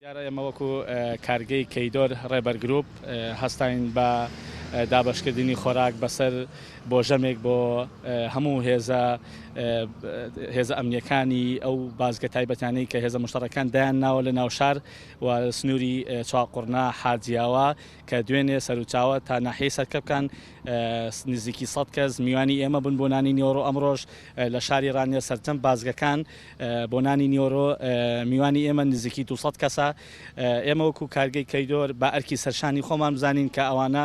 دیارە ئێمە وەکو کارگەی کەیدۆر ڕێبەر گروپ هەستاین بە دابەشکردنی خۆراک بەسەر بۆژەمێک بۆ هەموو هێزە ئەمنیەکانی ئەو بازگە تایبەتانەی کە هێزە مشتەڕەکان دایان ناوە لە ناو شار و سنووری چاقورنا حاجیاوە کە دوێنێ سەرچاوە تا ناحیەی سەرکە بکەن نزیکی 100 کەس میوانی ئێمە بن بۆ نانی نیۆرۆ ئەمڕۆژ لە شاری ڕانیە سەرجەم بازگەکان بۆ نانی نیۆرۆ میوانی ئێمە نزیکی 200 کەسە. ئێمە وەکو کارگەی کەیدۆر بە ئەرکی سەرشانی خۆمان بزانین کە ئەوانە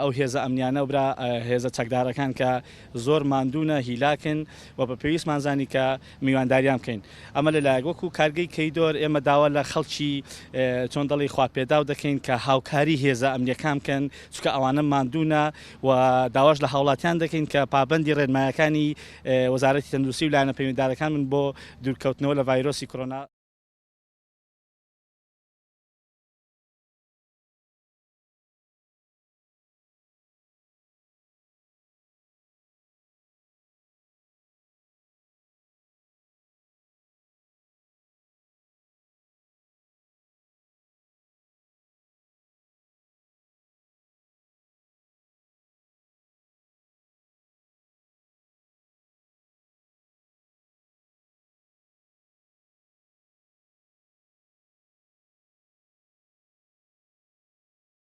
ئەو هێزە ئەمنیانە برا هێزە چەکدارەکان کە زۆر ماندوونە هیلاکن و بە پێویستمانزانی کە میوانداریان بکەین. ئەمە لەلایەک وەکو کارگەی کەیدۆر ئێمە داوا لە خەڵکی چۆن دەڵی خواپێداو دەکەین کە هاوکاری هێزە ئەمنیەکان بکەن چونکە ئەوانە ماندوونە و داواش لە هاوڵاتیان دەکەین کە پابەندی ڕێنمایەکانی وەزارەتی تەندروستی و لایەنە پەیوەندیدارەکان من بۆ دوورکەوتنەوە لە ڤایرۆسی کۆرۆنا